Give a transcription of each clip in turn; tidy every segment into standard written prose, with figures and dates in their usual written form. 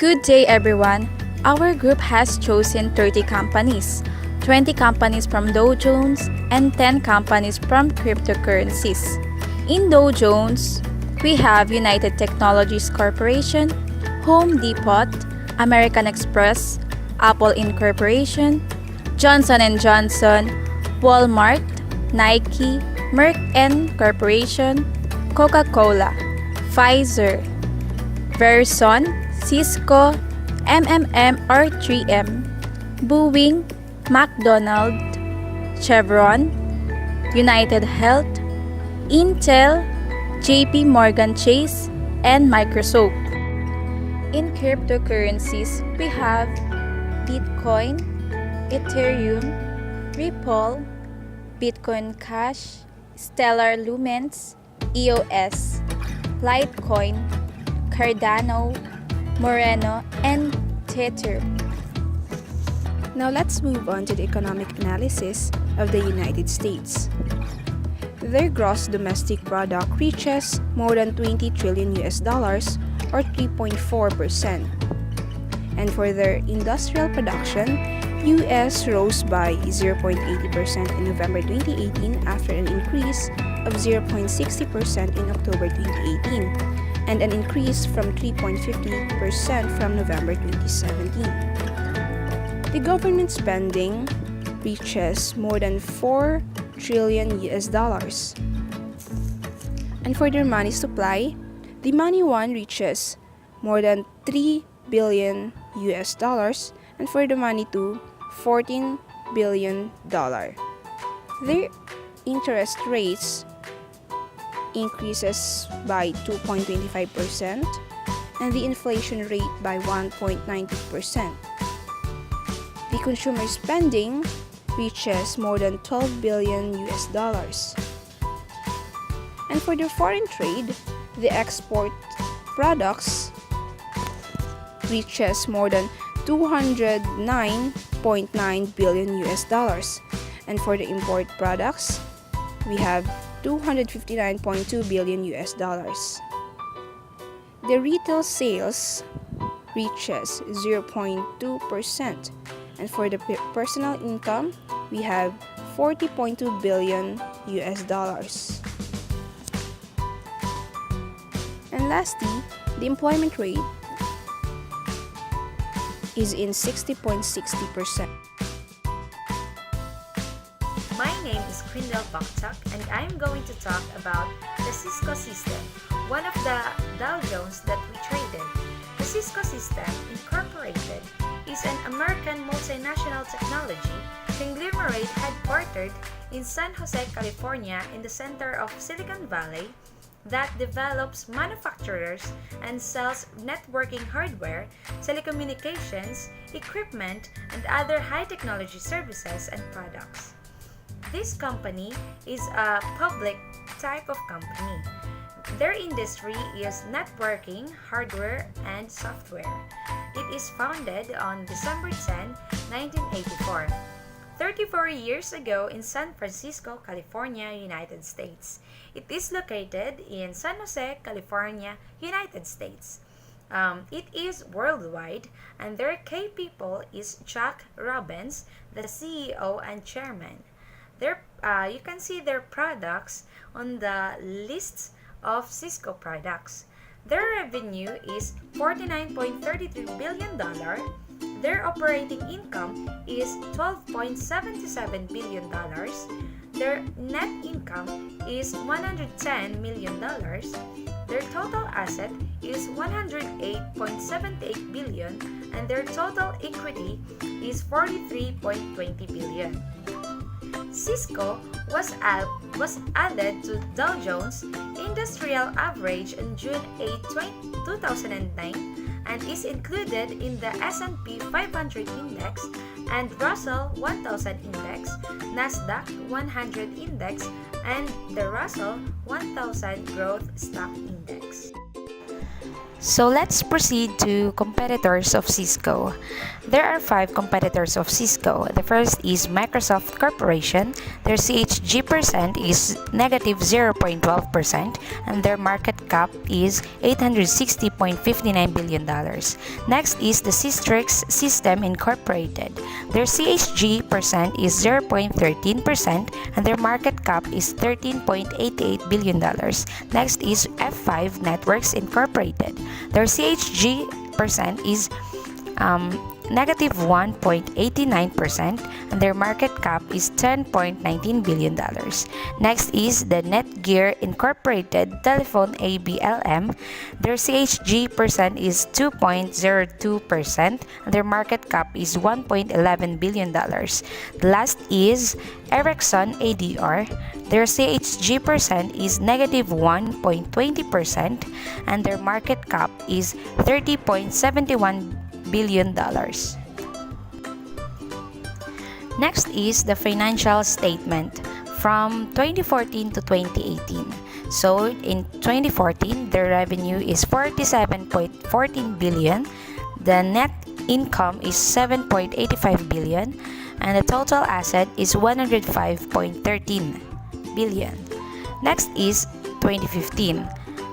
Good day, everyone. Our group has chosen 30 companies, 20 companies from Dow Jones, and 10 companies from cryptocurrencies. In Dow Jones, we have United Technologies Corporation, Home Depot, American Express, Apple Incorporation, Johnson & Johnson, Walmart, Nike, Merck & Corporation, Coca-Cola, Pfizer, Verizon, Cisco, or 3M, Boeing, McDonald's, Chevron, United Health, Intel, JP Morgan Chase, and Microsoft. In cryptocurrencies, we have Bitcoin, Ethereum, Ripple, Bitcoin Cash, Stellar Lumens, EOS, Litecoin, Cardano, Moreno, and Tether. Now let's move on to the economic analysis of the United States. Their gross domestic product reaches more than 20 trillion US dollars or 3.4%. And for their industrial production, US rose by 0.80% in November 2018 after an increase of 0.60% in October 2018 and an increase from 3.50% from November 2017. The government spending reaches more than 4 trillion US dollars. And for their money supply, the money one reaches more than 3 billion US dollars, and for the money two, 14 billion dollar. Their interest rates increases by 2.25% and the inflation rate by 1.90%. The consumer spending reaches more than 12 billion US dollars. And for their foreign trade, the export products reaches more than 209.9 billion US dollars. And for the import products, we have 259.2 billion US dollars. The retail sales reaches 0.2%, and for the personal income, we have 40.2 billion US dollars. And lastly, the employment rate is in 60.60%. My name is Krindel Bakchak, and I am going to talk about the Cisco system, one of the Dow Jones that we traded. The Cisco System Incorporated is an American multinational technology conglomerate headquartered in San Jose, California, in the center of Silicon Valley, that develops, manufactures, and sells networking hardware, telecommunications, equipment, and other high-technology services and products. This company is a public type of company. Their industry is networking, hardware, and software. It is founded on December 10, 1984, 34 years ago in San Francisco, California, United States. It is located in San Jose, California, United States. It is worldwide, and their key people is Jack Robbins, the CEO and chairman. You can see their products on the lists of Cisco products. Their revenue is $49.33 billion. Their operating income is $12.77 billion. Their net income is $110 million. Their total asset is $108.78 billion, and their total equity is $43.20 billion. Cisco was added to Dow Jones Industrial Average on June 8, 2009 and is included in the S&P 500 Index and Russell 1000 Index, Nasdaq 100 Index, and the Russell 1000 Growth Stock Index. So let's proceed to competitors of Cisco. There are 5 competitors of Cisco. The first is Microsoft Corporation. Their CHG percent is negative 0.12% and their market cap is $860.59 billion. Next is the Systrix System Incorporated. Their CHG percent is 0.13% and their market cap is $13.88 billion. Next is F5 Networks Incorporated. Their CHG percent is negative 1.89% and their market cap is $10.19 billion. Next is the Netgear Incorporated Telephone ABLM. Their CHG percent is 2.02% and their market cap is $1.11 billion. The last is Ericsson ADR. Their CHG percent is negative 1.20% and their market cap is $30.71 billion. Next is the financial statement from 2014 to 2018. So in 2014, the revenue is 47.14 billion, the net income is 7.85 billion, and the total asset is 105.13 billion. Next is 2015.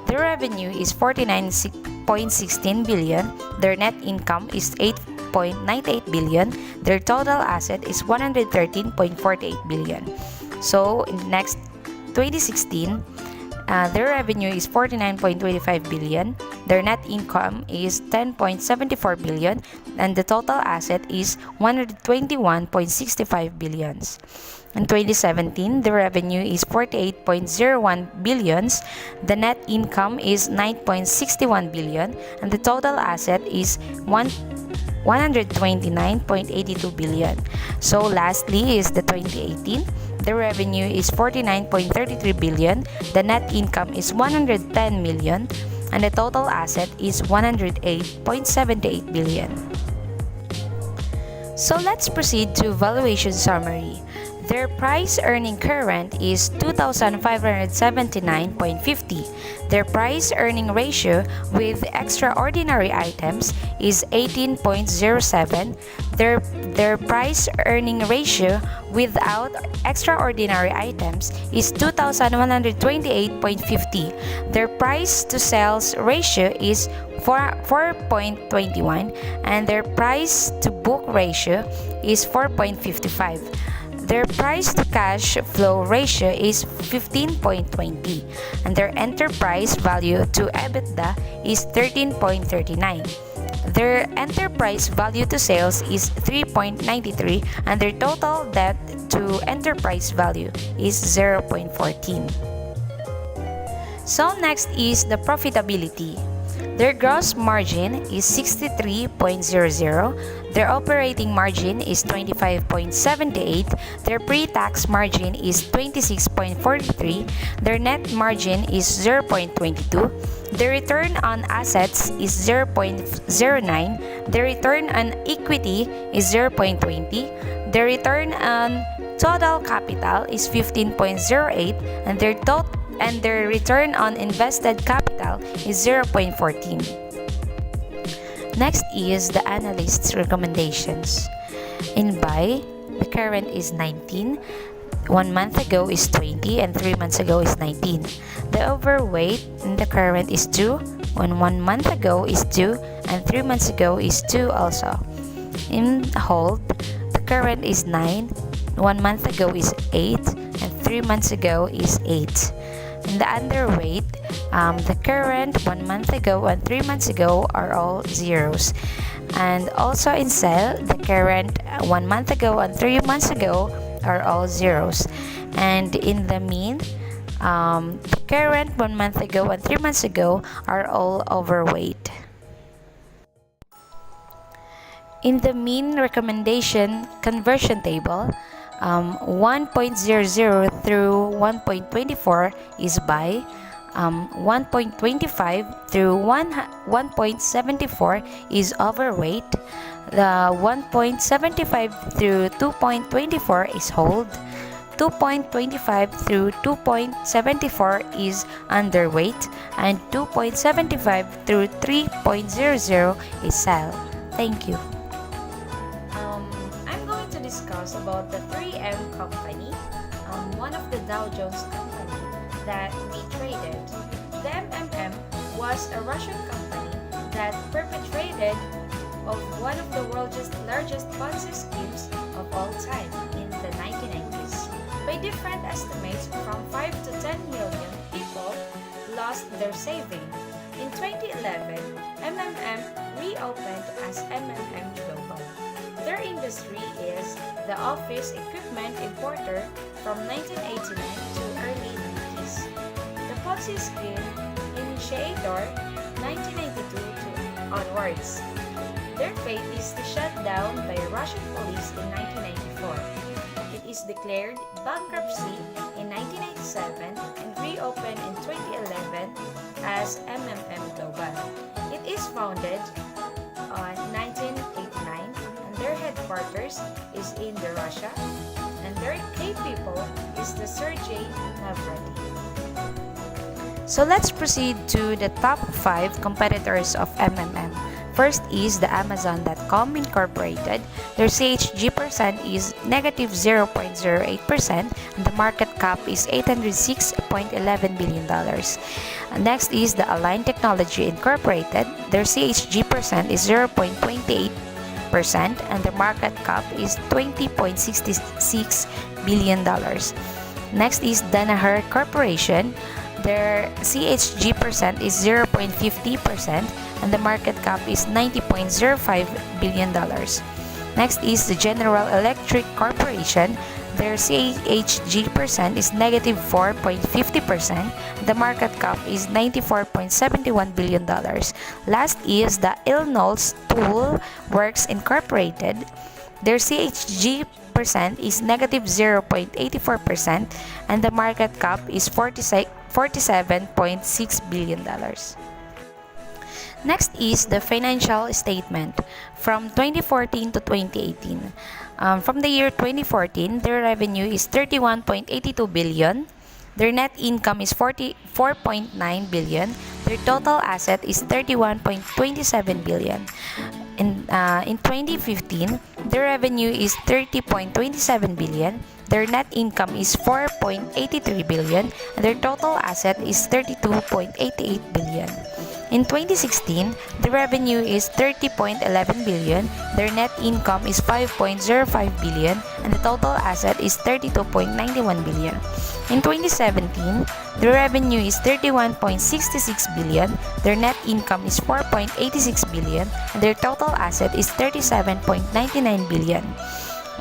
The revenue is 49.16 billion, their net income is 8.98 billion, their total asset is 113.48 billion. So in the next 2016, their revenue is 49.25 billion, their net income is 10.74 billion, and the total asset is 121.65 billions. In 2017, the revenue is 48.01 billions, the net income is 9.61 billion, and the total asset is 129.82 billion. So lastly is the 2018. The revenue is 49.33 billion, the net income is 110 million, and the total asset is 108.78 billion. So let's proceed to valuation summary. Their price earning current is 2,579.50. Their price earning ratio with extraordinary items is 18.07. Their price earning ratio without extraordinary items is 2,128.50. Their price to sales ratio is 4.21 and their price to book ratio is 4.55. Their price to cash flow ratio is 15.20 and their enterprise value to EBITDA is 13.39. Their enterprise value to sales is 3.93 and their total debt to enterprise value is 0.14. So next is the profitability. Their gross margin is 63.00, their operating margin is 25.78, their pre-tax margin is 26.43, their net margin is 0.22, the return on assets is 0.09, the return on equity is 0.20, the return on total capital is 15.08, and their return on invested capital is 0.14. Next is the analyst's recommendations. In buy, the current is 19, 1 month ago is 20, and 3 months ago is 19. The overweight in the current is 2, when 1 month ago is 2, and 3 months ago is 2 also. In hold, the current is 9, 1 month ago is 8, and 3 months ago is 8. In the underweight, the current 1 month ago and 3 months ago are all zeros. And also in sell, the current 1 month ago and 3 months ago are all zeros. And in the mean, the current 1 month ago and 3 months ago are all overweight. In the mean recommendation conversion table, 1.00 through 1.24 is buy, 1.25 through 1.74 is overweight, the 1.75 through 2.24 is hold, 2.25 through 2.74 is underweight, and 2.75 through 3.00 is sell. Thank you. I'm going to discuss about the 3M company, one of the Dow Jones company that we traded. The MMM was a Russian company that perpetrated of one of the world's largest Ponzi schemes of all time in the 1990s. By different estimates, from 5 to 10 million people lost their saving. In 2011, MMM reopened as MMM Global. Their industry is the office equipment importer from 1989 to early 90s. The Ponzi scheme initiator 1992 to onwards. Their fate is shut down by Russian police in 1994. It is declared bankruptcy in 1997 and reopened in 2011 as MMM Global. It is founded on 1989 and their headquarters is in the Russia and their key people is the Sergey Navrati. So let's proceed to the top 5 competitors of MMM. First is the Amazon.com Incorporated. Their CHG percent is negative 0.08% and the market cap is $806.11 billion. Next is the Align Technology Incorporated. Their CHG percent is 0.28% and the market cap is $20.66 billion. Next is Danaher Corporation. Their CHG percent is 0.50% and the market cap is $90.05 billion. Next is the General Electric Corporation. Their CHG percent is negative 4.50%. The market cap is $94.71 billion. Last is the Illinois Tool Works Incorporated. Their CHG percent is negative 0.84% and the market cap is $47.6 billion. Next is the financial statement from 2014 to 2018. From the year 2014, their revenue is 31.82 billion. Their net income is 44.9 billion. Their total asset is 31.27 billion. In 2015, their revenue is 30.27 billion. Their net income is 4.83 billion and their total asset is 32.88 billion. In 2016, the revenue is 30.11 billion, their net income is 5.05 billion, and the total asset is 32.91 billion. In 2017, the revenue is 31.66 billion, their net income is 4.86 billion, and their total asset is 37.99 billion.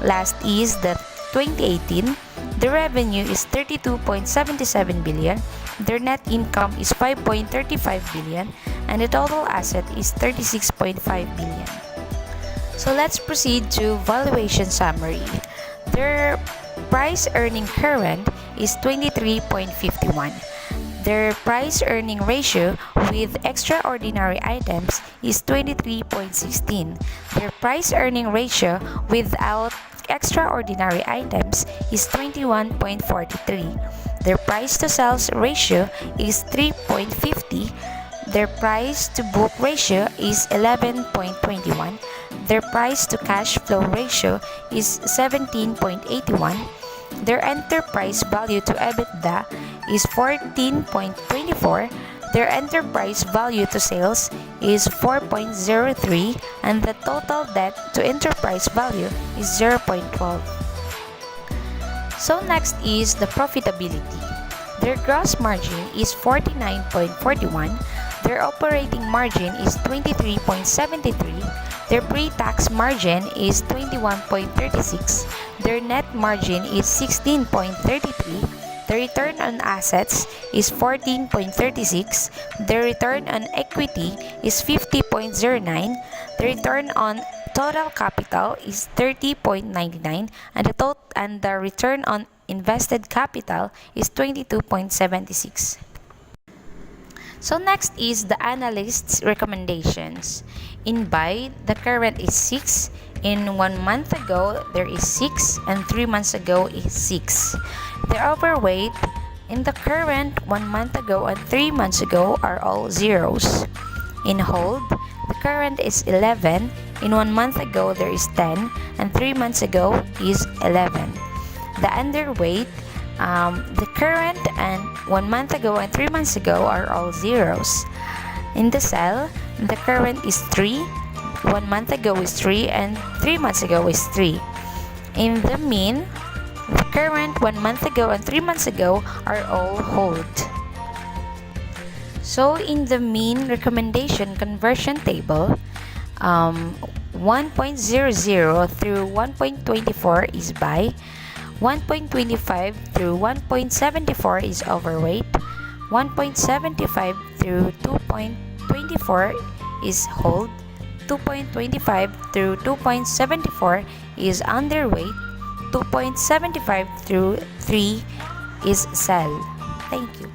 Last is the 2018, the revenue is 32.77 billion, their net income is 5.35 billion, and the total asset is 36.5 billion. So let's proceed to valuation summary. Their price earning current is 23.51. Their price earning ratio with extraordinary items is 23.16. Their price earning ratio without extraordinary items is 21.43. Their price to sales ratio is 3.50. Their price to book ratio is 11.21. Their price to cash flow ratio is 17.81. Their enterprise value to EBITDA is 14.24. Their enterprise value to sales is 4.03 and the total debt to enterprise value is 0.12. So next is the profitability. Their gross margin is 49.41. Their operating margin is 23.73. Their pre-tax margin is 21.36. Their net margin is 16.33. The return on assets is 14.36. The return on equity is 50.09. The return on total capital is 30.99 and the return on invested capital is 22.76. So next is the analyst's recommendations. In buy, the current is 6. In 1 month ago, there is 6, and 3 months ago is 6. The overweight in the current 1 month ago and 3 months ago are all zeros. In hold, the current is 11. In 1 month ago, there is 10, and 3 months ago is 11. The underweight, the current and 1 month ago and 3 months ago are all zeros. In the sell, the current is 3, 1 month ago is 3, and 3 months ago is 3. In the mean, the current 1 month ago and 3 months ago are all hold. So in the mean recommendation conversion table, 1.00 through 1.24 is buy, 1.25 through 1.74 is overweight, 1.75 through 2.24 is hold, 2.25 through 2.74 is underweight, 2.75 through 3 is sell. Thank you.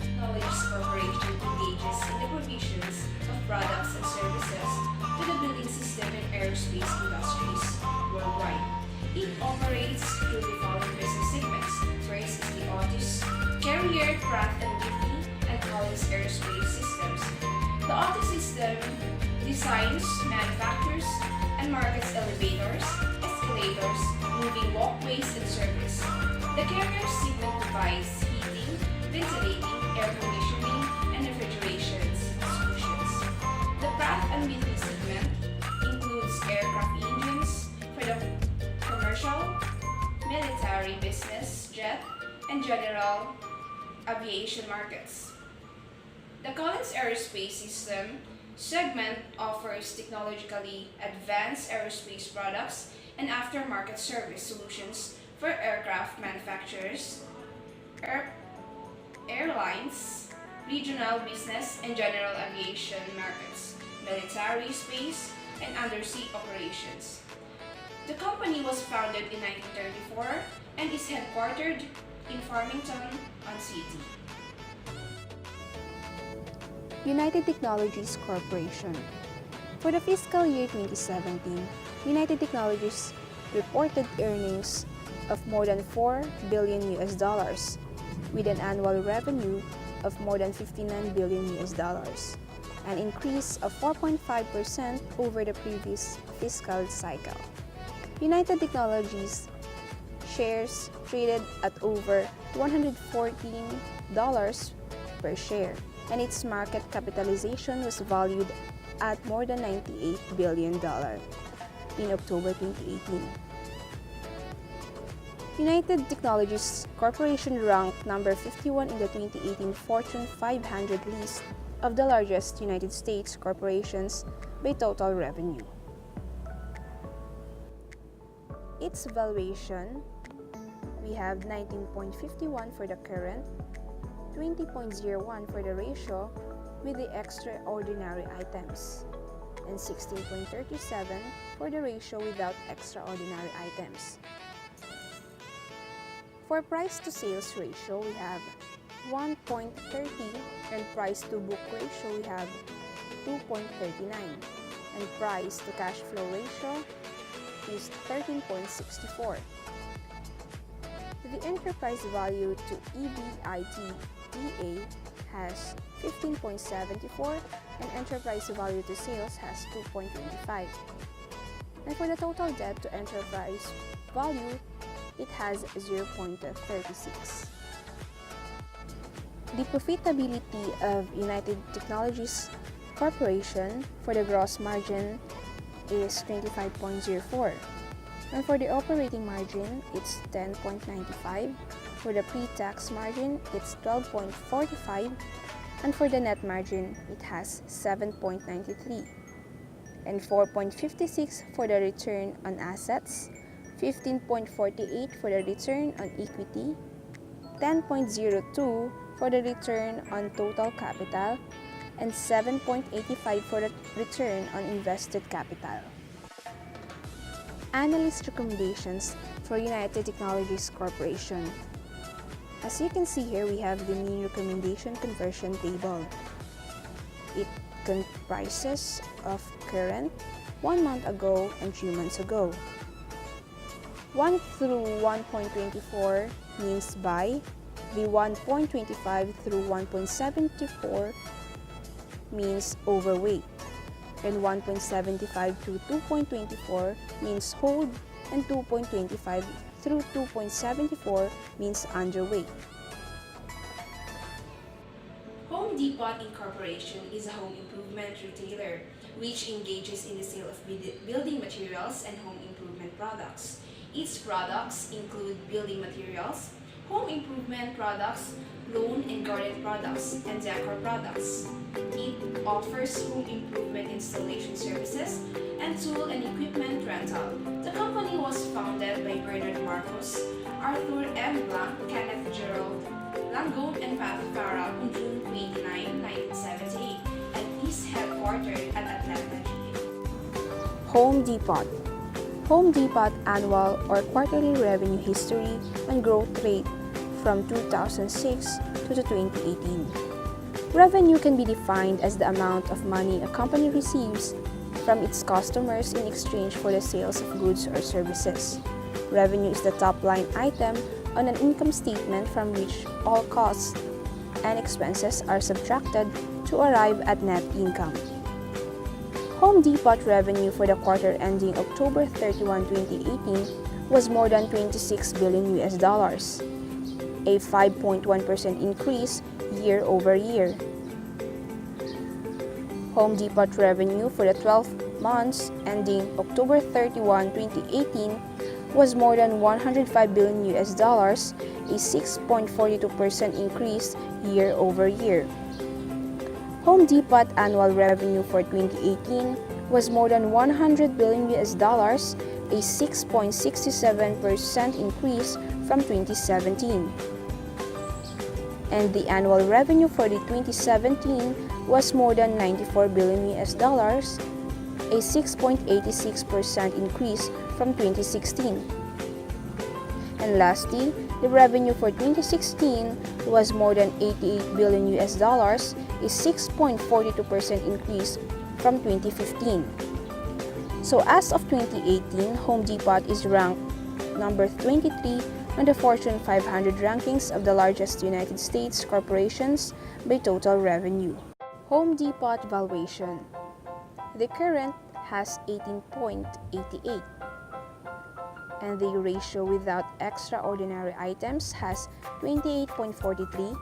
Technologies Corporation engages in the provisions of products and services to the building system and aerospace industries worldwide. It operates through the following business segments. First is the Otis, Carrier, Pratt & Whitney, and Collins Aerospace Systems. The Otis system designs, manufactures, and markets elevators, escalators, moving walkways, and service. The Carrier segment provides heating, ventilating, air conditioning, and refrigeration solutions. The Pratt & Whitney segment includes aircraft engines for the commercial, military, business, jet, and general aviation markets. The Collins Aerospace System segment offers technologically advanced aerospace products and aftermarket service solutions for aircraft manufacturers, airlines, regional business and general aviation markets, military, space, and undersea operations. The company was founded in 1934 and is headquartered in Farmington-on-Sea. United Technologies Corporation. For the fiscal year 2017, United Technologies reported earnings of more than $4 billion with an annual revenue of more than $59 billion, an increase of 4.5% over the previous fiscal cycle. United Technologies shares traded at over $114 per share, and its market capitalization was valued at more than $98 billion in October 2018. United Technologies Corporation ranked number 51 in the 2018 Fortune 500 list of the largest United States corporations by total revenue. Its valuation, we have 19.51 for the current, 20.01 for the ratio with the extraordinary items, and 16.37 for the ratio without extraordinary items. For price to sales ratio, we have 1.30, and price to book ratio, we have 2.39, and price to cash flow ratio is 13.64. The enterprise value to EBITDA has 15.74, and enterprise value to sales has 2.25. And for the total debt to enterprise value, it has 0.36. The profitability of United Technologies Corporation for the gross margin is 25.04. And for the operating margin, it's 10.95. For the pre-tax margin, it's 12.45. And for the net margin, it has 7.93. And 4.56 for the return on assets, 15.48 for the return on equity, 10.02 for the return on total capital, and 7.85 for the return on invested capital. Analyst recommendations for United Technologies Corporation. As you can see here, we have the mean recommendation conversion table. It comprises of current, 1 month ago and 3 months ago. 1 through 1.24 means buy, the 1.25 through 1.74 means overweight, and 1.75 to 2.24 means hold, and 2.25 through 2.74 means underweight. Home Depot Incorporation is a home improvement retailer which engages in the sale of building materials and home improvement products. Its products include building materials, home improvement products, lawn and garden products, and decor products. It offers home improvement installation services and tool and equipment rental. The company was founded by Bernard Marcos, Arthur M. Blanc, Kenneth Gerald Langone, and Pat Farah on June 29, 1978, and is headquartered at Atlanta, Georgia. Home Depot. Home Depot annual or quarterly revenue history and growth rate from 2006 to 2018. Revenue can be defined as the amount of money a company receives from its customers in exchange for the sales of goods or services. Revenue is the top line item on an income statement from which all costs and expenses are subtracted to arrive at net income. Home Depot revenue for the quarter ending October 31, 2018 was more than 26 billion US dollars, a 5.1% increase year over year. Home Depot revenue for the 12 months ending October 31, 2018 was more than 105 billion US dollars, a 6.42% increase year over year. Home Depot annual revenue for 2018 was more than 100 billion US dollars, a 6.67% increase from 2017. And the annual revenue for the 2017 was more than 94 billion US dollars, a 6.86% increase from 2016. And lastly, the revenue for 2016 was more than 88 billion US dollars, a 6.42% increase from 2015. So as of 2018, Home Depot is ranked number 23 on the Fortune 500 rankings of the largest United States corporations by total revenue. Home Depot valuation. The current has 18.88, and the ratio without extraordinary items has 28.43,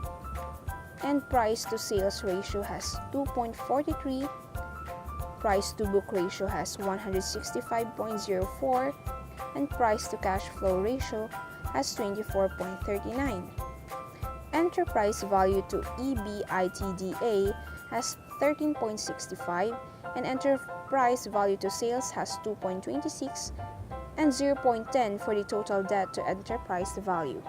and price to sales ratio has 2.43, price to book ratio has 165.04, and price to cash flow ratio has 24.39. Enterprise value to EBITDA has 13.65, and enterprise value to sales has 2.26, and 0.10 for the total debt to enterprise value.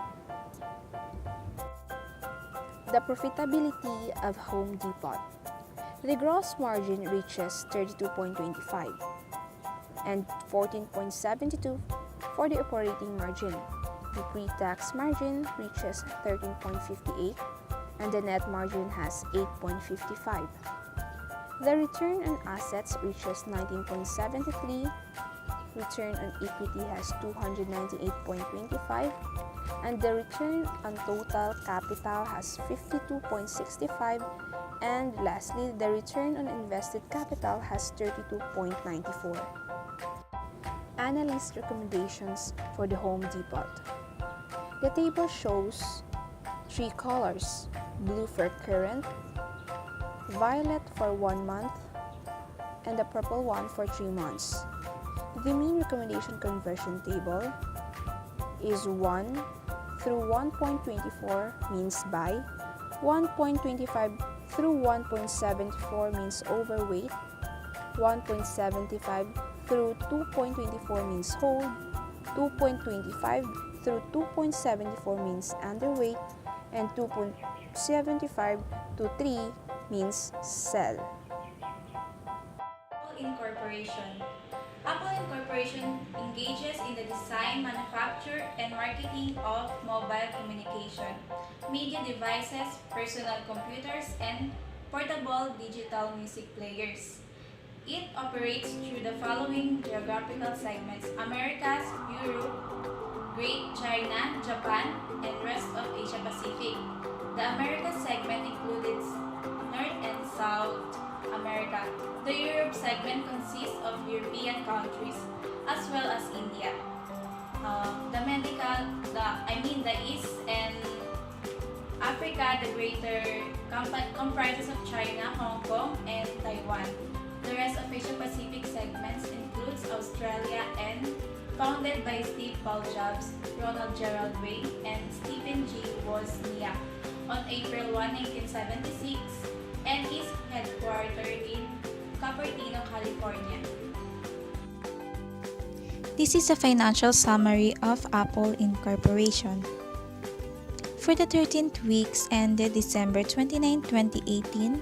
The profitability of Home Depot. The gross margin reaches 32.25 and 14.72 for the operating margin. The pre-tax margin reaches 13.58 and the net margin has 8.55. The return on assets reaches 19.73, return on equity has 298.25, and the return on total capital has 52.65, and lastly, the return on invested capital has 32.94. Analyst recommendations for the Home Depot. The table shows three colors: blue for current, violet for 1 month, and the purple one for 3 months. The mean recommendation conversion table is 1 through 1.24 means buy, 1.25 through 1.74 means overweight, 1.75 through 2.24 means hold, 2.25 through 2.74 means underweight, and 2.75 to 3 means sell. Apple Incorporation. Apple Incorporation engages in the design, manufacture, and marketing of mobile communication, media devices, personal computers, and portable digital music players. It operates through the following geographical segments: Americas, Europe, Great China, Japan, and rest of Asia Pacific. The Americas segment includes North and South America. The Europe segment consists of European countries as well as India. The East and Africa, the greater comprises of China, Hong Kong, and Taiwan. The rest of Asia Pacific segments includes Australia and founded by Steve Paul Jobs, Ronald Gerald Ray, and Stephen G. Wozniak on April 1, 1976, and is headquartered in Cupertino, California. This is a financial summary of Apple Incorporation. For the 13th weeks ended December 29, 2018,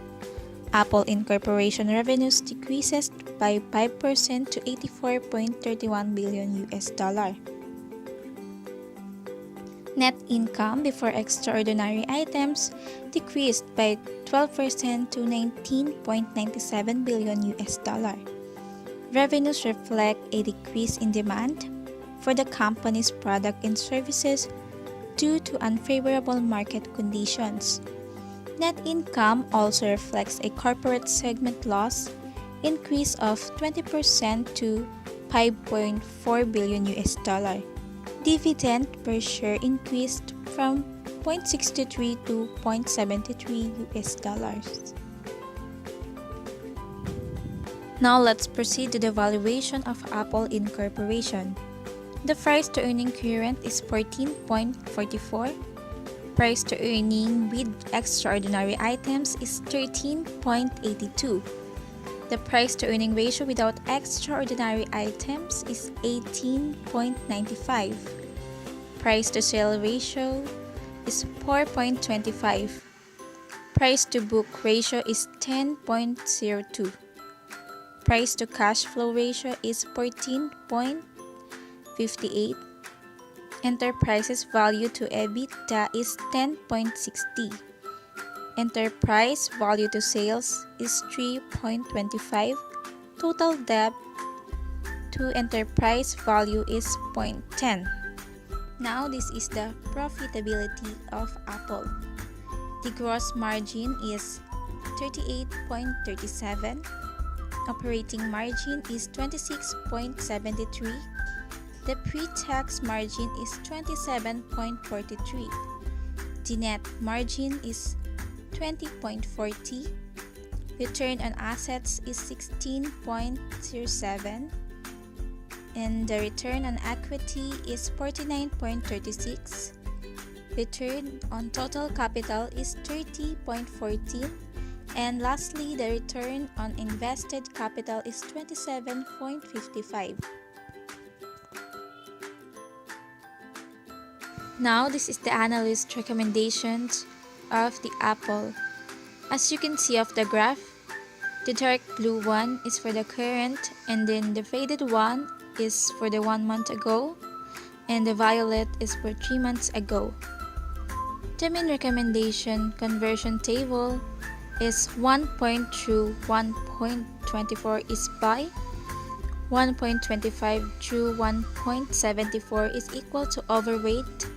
Apple Incorporation revenues decreases by 5% to $84.31 billion. Net income before extraordinary items decreased by 12% to $19.97 billion. Revenues reflect a decrease in demand for the company's product and services due to unfavorable market conditions. Net income also reflects a corporate segment loss increase of 20% to $5.4 billion. Dividend per share increased from 0.63 to 0.73 Now let's proceed to the valuation of Apple Incorporation. The price to earning current is 14.44. Price to earning with extraordinary items is 13.82. The price to earning ratio without extraordinary items is 18.95. Price to sale ratio is 4.25. Price to book ratio is 10.02. Price to cash flow ratio is 14.58. Enterprise's value to EBITDA is 10.60. Enterprise value to sales is 3.25. Total debt to enterprise value is 0.10. Now this is the profitability of Apple. The gross margin is 38.37. Operating margin is 26.73. The pre-tax margin is 27.43. The net margin is 20.40. Return on assets is 16.07. And the return on equity is 49.36. Return on total capital is 30.14. And lastly, the return on invested capital is 27.55. Now, this is the analyst recommendations of the Apple. As you can see of the graph, the dark blue one is for the current, and then the faded one is for the 1 month ago, and the violet is for 3 months ago. The mean recommendation conversion table is 1 point through 1.24 is buy, 1.25 through 1.74 is equal to overweight,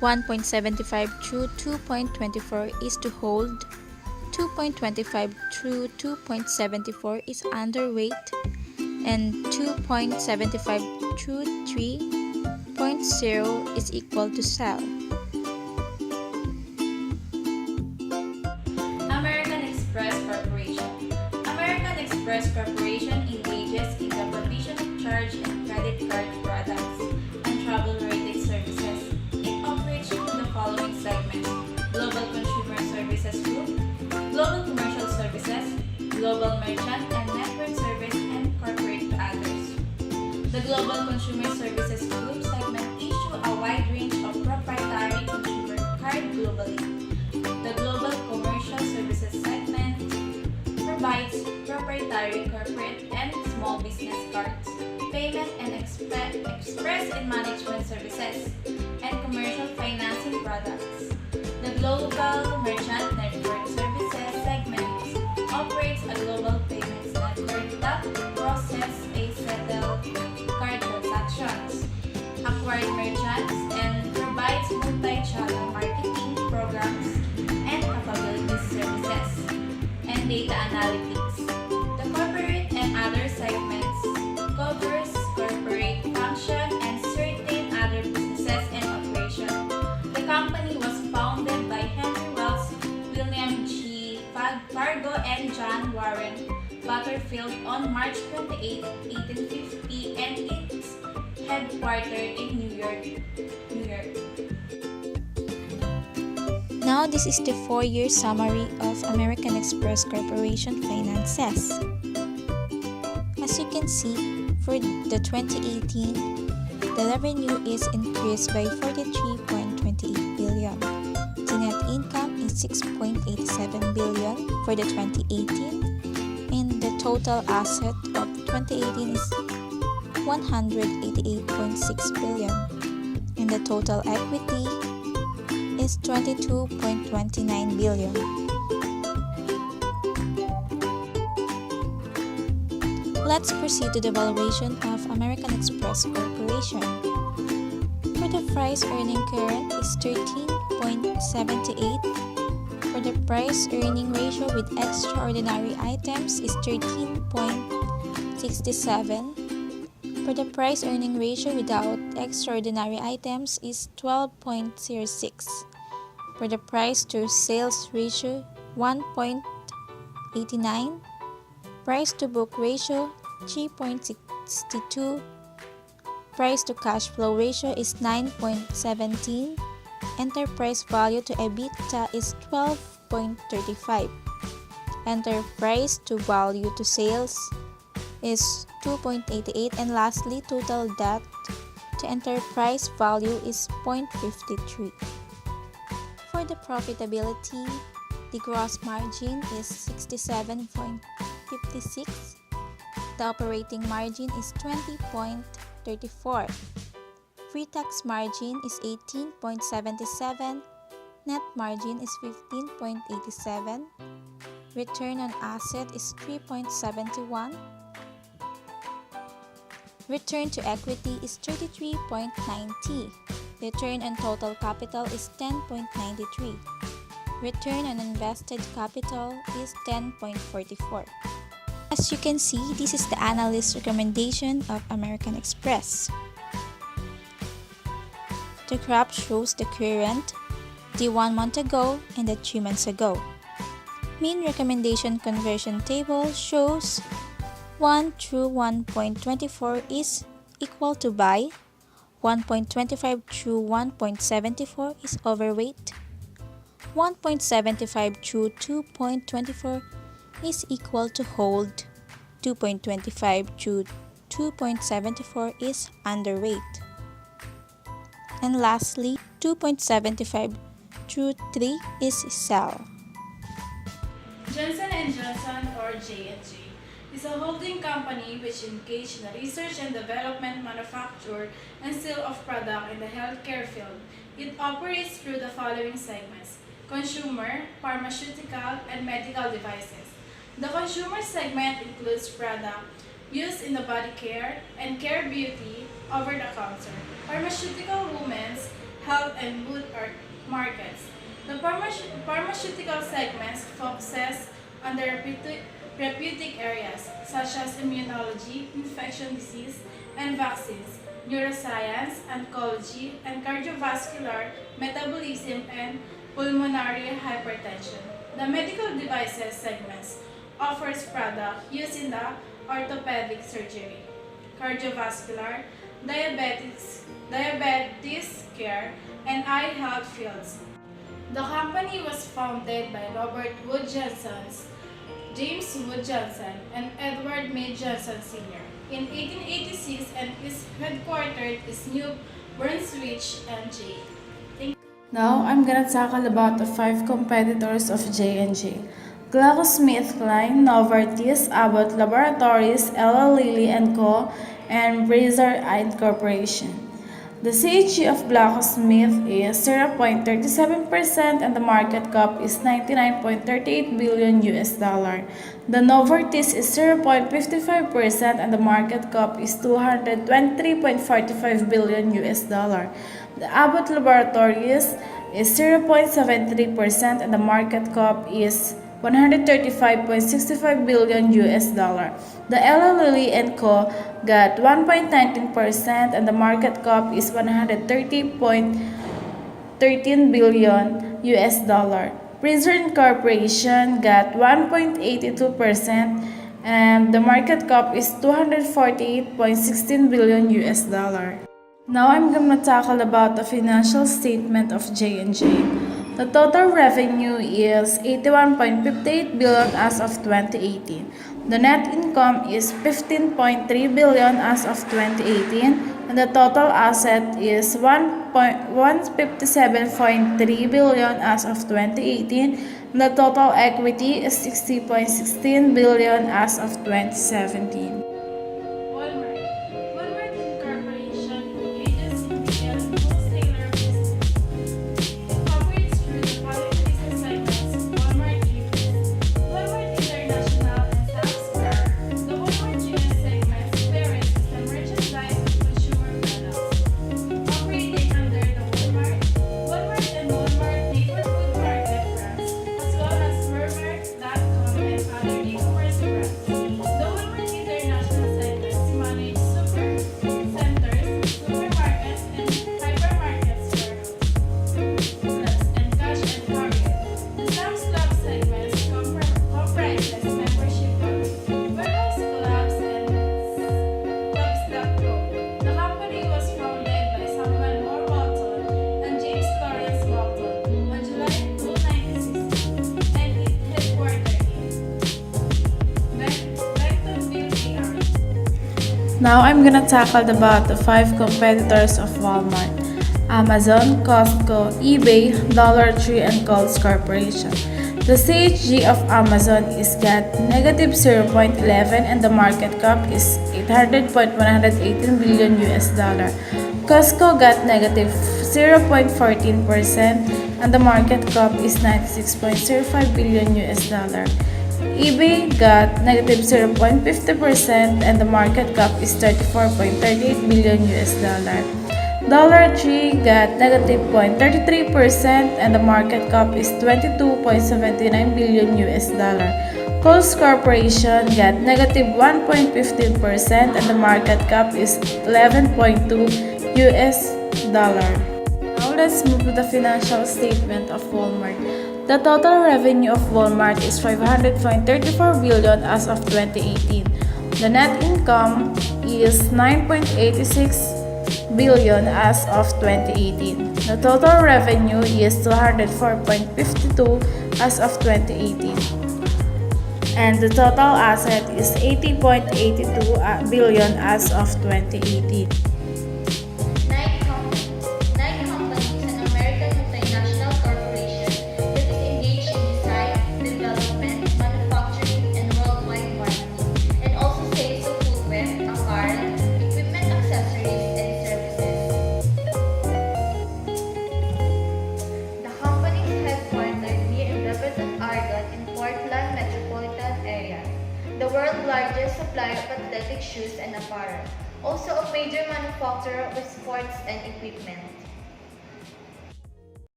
1.75 through 2.24 is to hold, 2.25 through 2.74 is underweight, and 2.75 through 3.0 is equal to sell. American Express Corporation. American Express Corporation engages in the provision of charge and credit card products and travel-related services. It operates through the following segments: Global Consumer Services Group, Global Commercial Services, Global Merchant and Network Service, and Corporate to others. The Global Consumer Services Group segment issue a wide range of proprietary consumer cards globally. The Global Commercial Services segment provides proprietary corporate and small business cards, payment and express and management services, and commercial financing products. The Global Merchant Network Services segment operates a global payments network data analytics. The corporate and other segments covers corporate function and certain other businesses and operations. The company was founded by Henry Wells, William G. Fargo, and John Warren Butterfield on March 28, 1850, and its headquartered in New York. Now this is the 4-year summary of American Express Corporation finances. As you can see, for the 2018, the revenue is increased by 43.28 billion. The net income is 6.87 billion for the 2018, and the total asset of 2018 is 188.6 billion, and the total equity is 22.29 billion. Let's proceed to the valuation of American Express Corporation. For the price earning current is 13.78. For the price earning ratio with extraordinary items is 13.67. For the price earning ratio without extraordinary items is 12.06. For the price to sales ratio 1.89. Price to book ratio 3.62. Price to cash flow ratio is 9.17. Enterprise value to EBITDA is 12.35. Enterprise to value to sales is 2.88, and lastly, total debt to enterprise value is 0.53. For the profitability, the gross margin is 67.56. The operating margin is 20.34. Pre-tax margin is 18.77. Net margin is 15.87. Return on asset is 3.71. Return to equity is 33.90. Return on total capital is 10.93. Return on invested capital is 10.44. As you can see, this is the analyst recommendation of American Express. The graph shows the current, the 1 month ago, and the 3 months ago. Mean recommendation conversion table shows 1 through 1.24 is equal to buy, 1.25 through 1.74 is overweight, 1.75 through 2.24 is equal to hold, 2.25 through 2.74 is underweight, and lastly, 2.75 through 3 is sell. Johnson & Johnson, or J&J, is a holding company which engaged in the research and development, manufacture, and sale of product in the healthcare field. It operates through the following segments: consumer, pharmaceutical, and medical devices. The consumer segment includes product used in the body care and care beauty, over-the-counter, pharmaceutical, women's health, and food markets. The pharmaceutical segments focuses on the therapeutic areas such as immunology, infection disease, and vaccines, neuroscience, oncology, and cardiovascular, metabolism, and pulmonary hypertension. The medical devices segments offers products used in the orthopedic surgery, cardiovascular, diabetes care, and eye health fields. The company was founded by Robert Wood Johnson, James Wood Johnson, and Edward May Johnson Sr. in 1886 and is headquartered in New Brunswick, NJ. Now, I'm gonna tackle about the 5 competitors of J&J. GlaxoSmithKline, Novartis, Abbott Laboratories, Ella Lilly & Co., and Brazzer Eye Corporation. The CHG of GlaxoSmith is 0.37% and the market cap is $99.38 billion. The Novartis is 0.55% and the market cap is $223.45 billion. The Abbott Laboratories is 0.73% and the market cap is $135.65 billion US dollar. The Ella Lilly and Co. got 1.19% and the market cap is 130.13 billion US dollar. Prison Corporation got 1.82% and the market cap is 248.16 billion US dollar. Now I'm going to tackle about the financial statement of J&J. The total revenue is 81.58 billion as of 2018. The net income is 15.3 billion as of 2018 and the total asset is 157.3 billion as of 2018 and the total equity is 60.16 billion as of 2017. Walmart. Walmart Incorporation engages in retail and wholesaler business. It operates through the following business segments: Walmart US, Walmart International, and Sam's Club. The Walmart US segment parent is the merchandise and consumer products. Operating under the Walmart, Walmart and Walmart Neighborhood Market brands, as well as Walmart.com and other e-commerce brands. The Walmart International segments manage supercenters, supermarkets, and hypermarkets, warehouse, and cash and carry. The Sam's Club segments comprises membership clubs, warehouse clubs, and clubs.com. The company was founded by Samuel Moore Walton and James Lawrence Walton on July 2, 1960, and it headquartered in Bentonville, PA. Now I'm gonna tackle about the 5 competitors of Walmart: Amazon, Costco, eBay, Dollar Tree, and Kohl's Corporation. The CHG of Amazon is got negative 0.11 and the market cap is 800.118 billion US dollar. Costco got negative 0.14% and the market cap is 96.05 billion US dollar. eBay got negative 0.50% and the market cap is 34.38 billion US dollar. Dollar Tree got negative 0.33% and the market cap is 22.79 billion US dollar. Kohl's Corporation got negative 1.15% and the market cap is 11.2 US dollar. Now let's move to the financial statement of Walmart. The total revenue of Walmart is 500.34 billion as of 2018. The net income is 9.86 billion as of 2018. The total revenue is 204.52 as of 2018. And the total asset is 80.82 billion as of 2018. Nike Company is an American multinational corporation that is engaged in design, development, manufacturing, and worldwide marketing, and also sales of footwear, apparel, equipment, accessories, and services. The company is headquartered near Beaverton, Oregon, in Portland metropolitan area, the world's largest supplier of athletic shoes and apparel, also a major manufacturer of sports and equipment.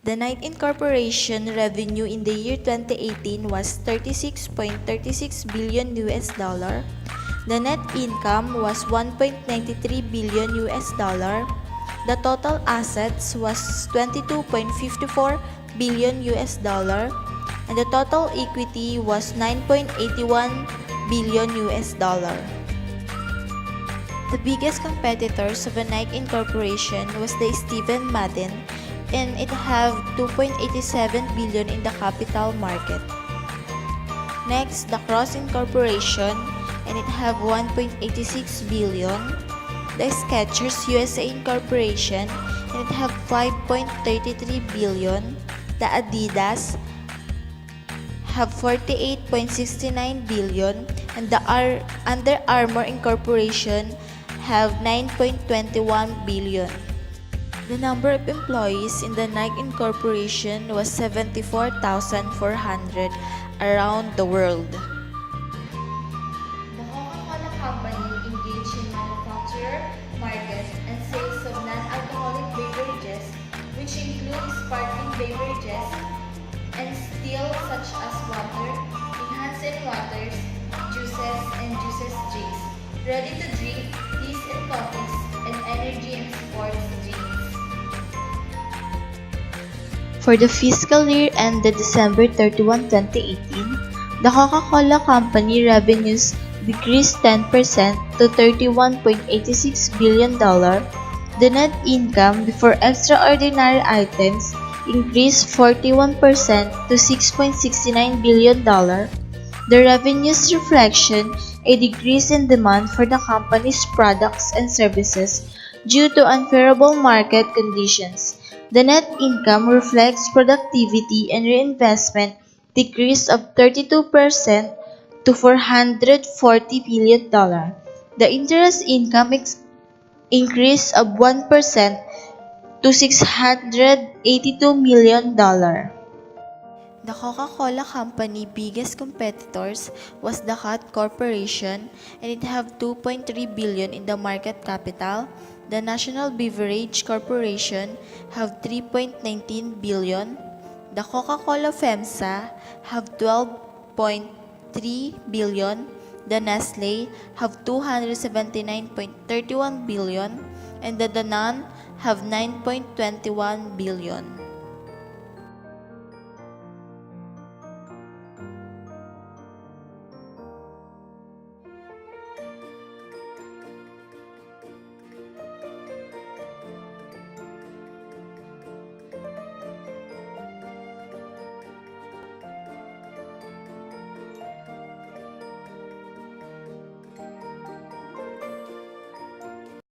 The Nike Incorporation revenue in the year 2018 was 36.36 billion US dollar. The net income was 1.93 billion US dollar. The total assets was 22.54 billion US dollar and the total equity was 9.81 billion US dollar. The biggest competitors of the Nike Incorporation was the Steven Madden, and it have 2.87 billion in the capital market. Next, the Cross Incorporation, and it have 1.86 billion. The Skechers USA Incorporation, and it have 5.33 billion. The Adidas have 48.69 billion, and the Under Armour Incorporation have 9.21 billion. The number of employees in the Nike Incorporation was 74,400 around the world. The Coca-Cola Company engaged in manufacture, market, and sales of non-alcoholic beverages, which include sparkling beverages and still still such as water, enhanced waters, juices, and juices drinks, ready to drink, teas and coffees, and energy and sports drinks. For the fiscal year ended December 31, 2018, the Coca-Cola Company revenues decreased 10% to $31.86 billion. The net income before extraordinary items increased 41% to $6.69 billion. The revenues reflection a decrease in demand for the company's products and services due to unfavorable market conditions. The net income reflects productivity and reinvestment decrease of 32% to $440 billion. The interest income increase of 1% to $682 million. The Coca-Cola Company biggest competitors was the Cat Corporation and it have 2.3 billion in the market capital. The National Beverage Corporation have 3.19 billion. The Coca-Cola FEMSA have 12.3 billion. The Nestle have 279.31 billion and the Danone have 9.21 billion.